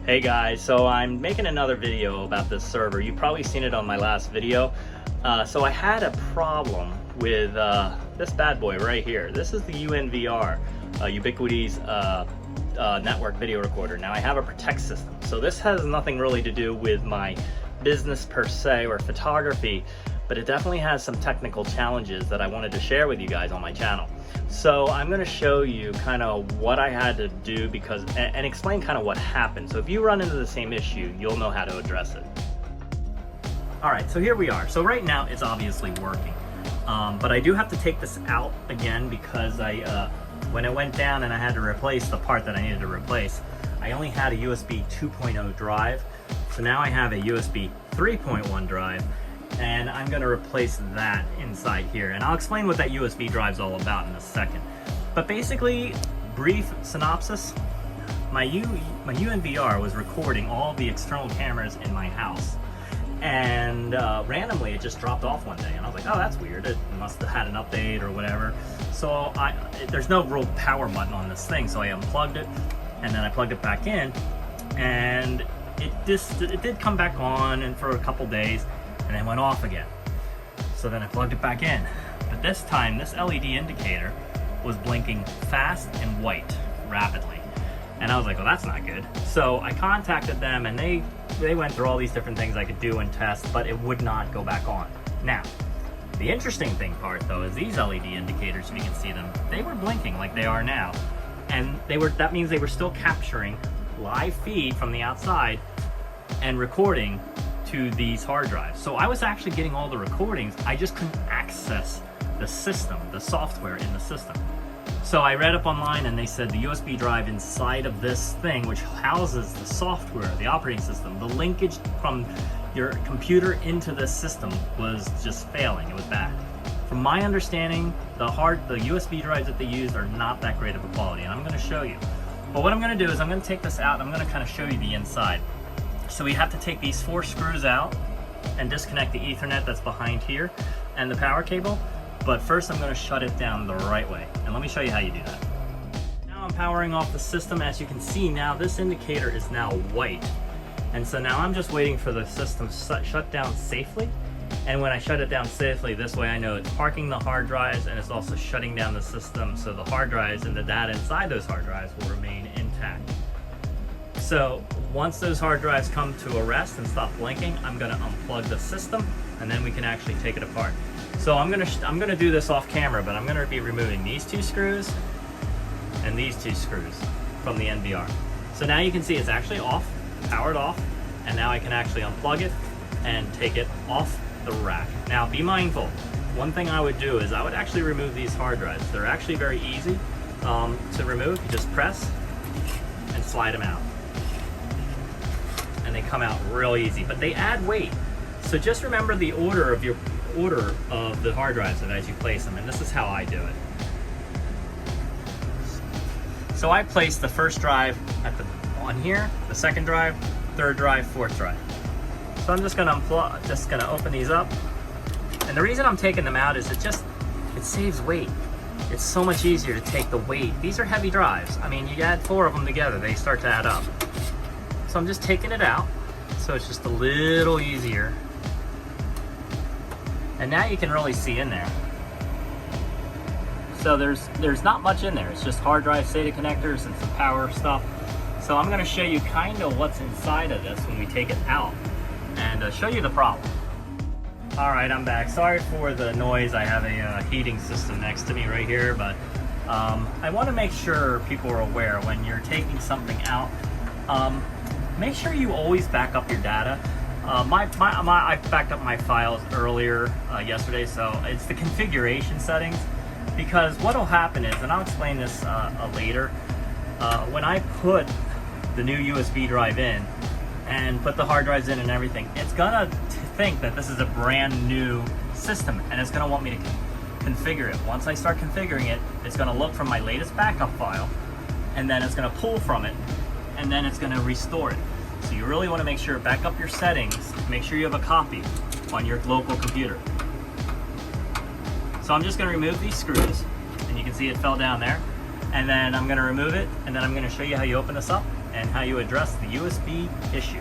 Hey guys, so I'm making another video about this server. You've probably seen it on my last video. So I had a problem with this bad boy right here. This is the UNVR, Ubiquiti's network video recorder. Now I have a Protect system, so this has nothing really to do with my business per se or photography, but it definitely has some technical challenges that I wanted to share with you guys on my channel. So I'm going to show you kind of what I had to do and explain kind of what happened. So if you run into the same issue, you'll know how to address it. All right, so here we are. So right now it's obviously working, but I do have to take this out again because when it went down and I had to replace the part that I needed to replace, I only had a USB 2.0 drive. So now I have a USB 3.1 drive, and I'm going to replace that inside here. And I'll explain what that USB drive is all about in a second. But basically, brief synopsis, my UNVR was recording all the external cameras in my house. And randomly it just dropped off one day. And I was like, oh, that's weird. It must have had an update or whatever. So there's no real power button on this thing. So I unplugged it, and then I plugged it back in. And it did come back on and for a couple days, and then went off again. So then I plugged it back in. But this time, this LED indicator was blinking fast and white rapidly. And I was like, well, that's not good. So I contacted them, and they went through all these different things I could do and test, but it would not go back on. Now, the interesting part though is these LED indicators, if you can see them, they were blinking like they are now. And that means they were still capturing live feed from the outside and recording to these hard drives. So I was actually getting all the recordings, I just couldn't access the system, the software in the system. So I read up online, and they said the USB drive inside of this thing, which houses the software, the operating system, the linkage from your computer into this system was just failing. It was bad. From my understanding, the USB drives that they use are not that great of a quality, and I'm going to show you. But what I'm going to do is I'm going to take this out, and I'm going to kind of show you the inside. So we have to take these 4 screws out and disconnect the Ethernet that's behind here and the power cable. But first I'm going to shut it down the right way. And let me show you how you do that. Now I'm powering off the system. As you can see now, this indicator is now white. And so now I'm just waiting for the system to shut down safely. And when I shut it down safely, this way I know it's parking the hard drives, and it's also shutting down the system, so the hard drives and the data inside those hard drives will remain intact. So once those hard drives come to a rest and stop blinking, I'm going to unplug the system, and then we can actually take it apart. So I'm gonna do this off camera, but I'm going to be removing these 2 screws and these 2 screws from the NVR. So now you can see it's actually off, powered off, and now I can actually unplug it and take it off the rack. Now be mindful, one thing I would do is I would actually remove these hard drives. They're actually very easy to remove. You just press and slide them out, and they come out real easy, but they add weight. So just remember the order of the hard drives as you place them, and this is how I do it. So I place the first drive on here, the second drive, third drive, fourth drive. So I'm just gonna open these up, and the reason I'm taking them out is it saves weight. It's so much easier to take the weight. These are heavy drives. I mean, you add 4 of them together, they start to add up. So I'm just taking it out, so it's just a little easier. And now you can really see in there. So there's not much in there. It's just hard drive SATA connectors and some power stuff. So I'm going to show you kind of what's inside of this when we take it out, and show you the problem. All right, I'm back. Sorry for the noise. I have a heating system next to me right here, but I want to make sure people are aware when you're taking something out. Make sure you always back up your data. I backed up my files earlier yesterday, so it's the configuration settings, because what will happen is, and I'll explain this later, when I put the new USB drive in and put the hard drives in and everything, it's gonna think that this is a brand new system, and it's gonna want me to configure it. Once I start configuring it, it's gonna look from my latest backup file, and then it's gonna pull from it, and then it's gonna restore it. So you really want to make sure, back up your settings, make sure you have a copy on your local computer. So I'm just going to remove these screws, and you can see it fell down there. And then I'm going to remove it, and then I'm going to show you how you open this up and how you address the USB issue.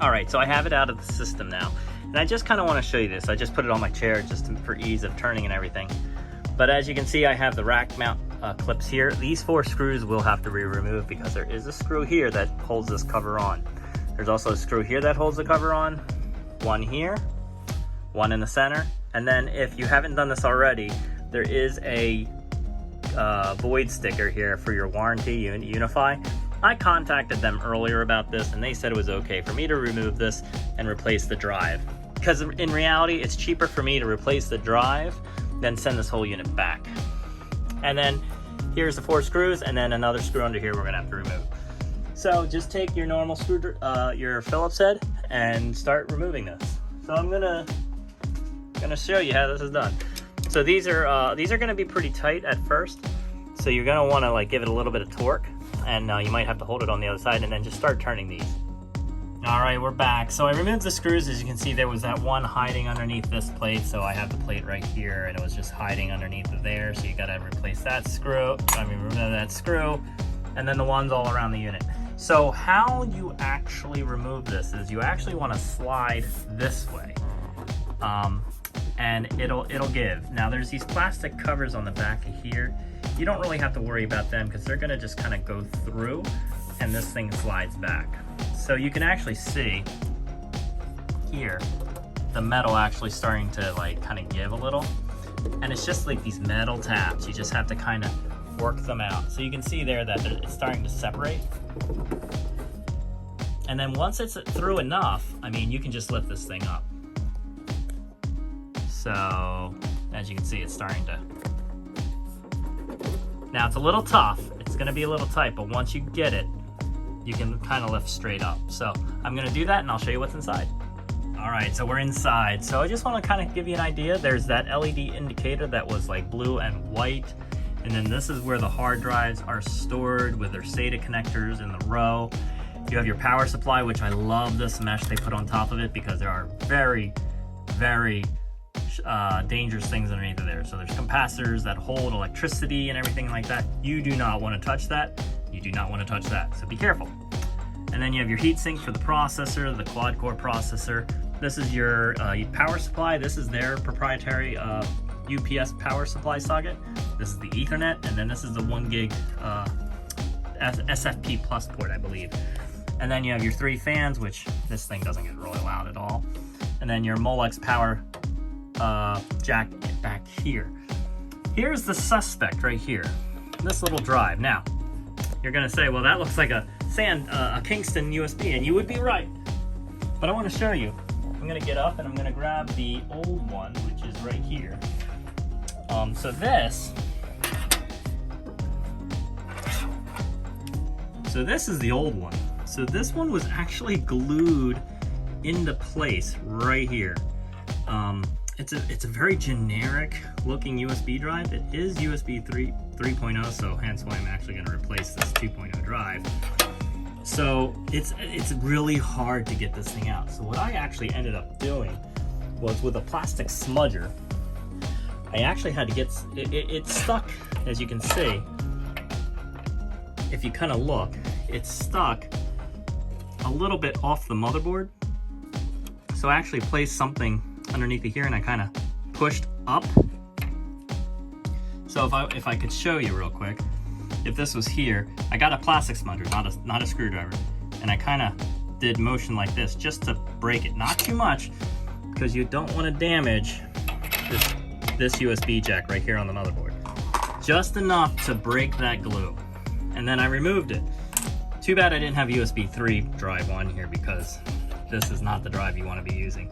All right, so I have it out of the system now, and I just kind of want to show you this. I just put it on my chair just for ease of turning and everything. But as you can see, I have the rack mount clips here. These 4 screws will have to be removed because there is a screw here that holds this cover on. There's also a screw here that holds the cover on, one here, one in the center, and then if you haven't done this already, there is a void sticker here for your warranty Unify. I contacted them earlier about this and they said it was okay for me to remove this and replace the drive. Because in reality, it's cheaper for me to replace the drive than send this whole unit back. And then here's the 4 screws, and then another screw under here we're gonna have to remove. So just take your normal screw, your Phillips head, and start removing this. So I'm gonna show you how this is done. So these are gonna be pretty tight at first. So you're gonna wanna like give it a little bit of torque, and you might have to hold it on the other side and then just start turning these. All right, we're back. So I removed the screws. As you can see, there was that one hiding underneath this plate. So I have the plate right here and it was just hiding underneath of there. So you gotta replace that screw. Remove that screw, and then the ones all around the unit. So how you actually remove this is you actually wanna slide this way. And it'll give. Now there's these plastic covers on the back of here. You don't really have to worry about them because they're gonna just kind of go through and this thing slides back. So you can actually see here, the metal actually starting to like kind of give a little. And it's just like these metal tabs. You just have to kind of work them out. So you can see there that it's starting to separate. And then once it's through enough, I mean, you can just lift this thing up. So as you can see, it's starting to. Now it's a little tough. It's gonna be a little tight, but once you get it, you can kind of lift straight up. So I'm gonna do that and I'll show you what's inside. All right, so we're inside. So I just wanna kind of give you an idea. There's that LED indicator that was like blue and white. And then this is where the hard drives are stored with their SATA connectors in the row. You have your power supply, which I love this mesh they put on top of it because there are very, very dangerous things underneath of there. So there's capacitors that hold electricity and everything like that. You do not want to touch that. You do not want to touch that, so be careful. And then you have your heatsink for the processor, the quad core processor. This is your power supply. This is their proprietary UPS power supply socket. This is the Ethernet, and then this is the 1 gig SFP plus port, I believe. And then you have your 3 fans, which this thing doesn't get really loud at all. And then your Molex power jack back here. Here's the suspect right here, this little drive. Now, you're gonna say, well, that looks like a Kingston USB, and you would be right. But I wanna show you. I'm gonna get up and I'm gonna grab the old one, which is right here. So this is the old one. So this one was actually glued into place right here. It's a very generic looking USB drive. It is USB 3.0, so hence why I'm actually going to replace this 2.0 drive. So it's really hard to get this thing out. So what I actually ended up doing was with a plastic smudger, I actually had to get it stuck, as you can see. If you kind of look, it's stuck a little bit off the motherboard. So I actually placed something underneath of here and I kind of pushed up. So if I could show you real quick, if this was here, I got a plastic smudger, not a screwdriver, and I kind of did motion like this just to break it, not too much, because you don't want to damage this USB jack right here on the motherboard. Just enough to break that glue. And then I removed it. Too bad I didn't have a USB 3 drive on here because this is not the drive you want to be using.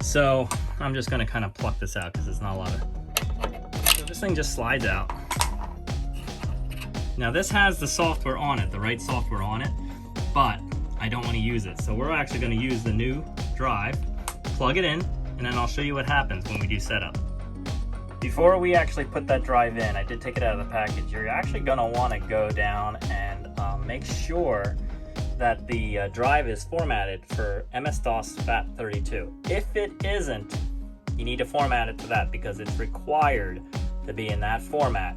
So I'm just going to kind of pluck this out because it's not a lot of. So this thing just slides out. Now this has the software on it, the right software on it, but I don't want to use it. So we're actually going to use the new drive, plug it in, and then I'll show you what happens when we do setup. Before we actually put that drive in, I did take it out of the package. You're actually going to want to go down and make sure that the drive is formatted for MS-DOS FAT32. If it isn't, you need to format it to that because it's required to be in that format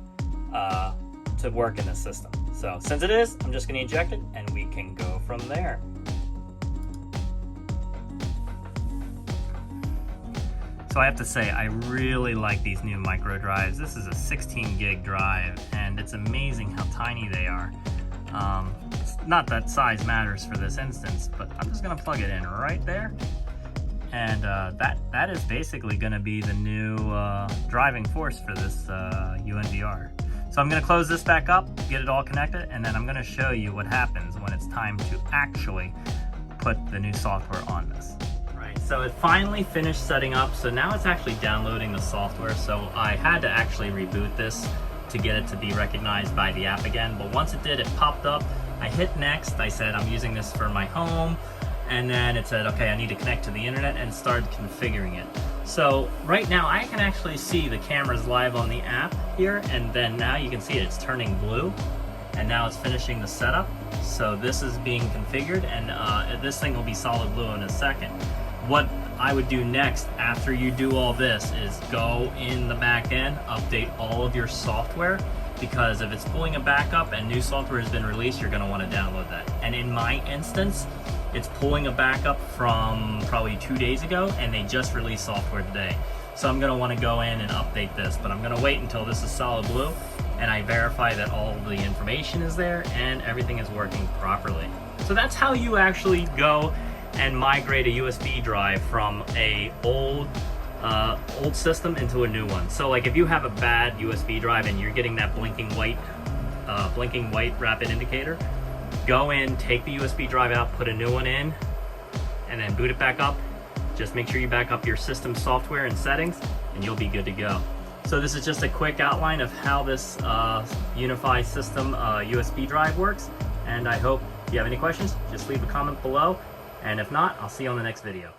to work in the system. So since it is, I'm just going to eject it and we can go from there. So I have to say, I really like these new micro drives. This is a 16 gig drive, and it's amazing how tiny they are. It's not that size matters for this instance, but I'm just gonna plug it in right there. And that is basically gonna be the new driving force for this UNVR. So I'm gonna close this back up, get it all connected, and then I'm gonna show you what happens when it's time to actually put the new software on this. So it finally finished setting up, so now it's actually downloading the software. So I had to actually reboot this to get it to be recognized by the app again, but once it did, it popped up. I hit next, I said I'm using this for my home, and then it said, okay, I need to connect to the internet, and started configuring it. So right now I can actually see the cameras live on the app here, and then now you can see it's turning blue, and now it's finishing the setup. So this is being configured, and this thing will be solid blue in a second. What I would do next after you do all this is go in the back end, update all of your software, because if it's pulling a backup and new software has been released, you're going to want to download that. And in my instance, it's pulling a backup from probably 2 days ago, and they just released software today. So I'm going to want to go in and update this, but I'm going to wait until this is solid blue and I verify that all the information is there and everything is working properly. So that's how you actually go and migrate a USB drive from a old system into a new one. So like if you have a bad USB drive and you're getting that blinking white rapid indicator, go in, take the USB drive out, put a new one in, and then boot it back up. Just make sure you back up your system software and settings, and you'll be good to go. So this is just a quick outline of how this UniFi system USB drive works, and I hope if you have any questions, just leave a comment below. And if not, I'll see you on the next video.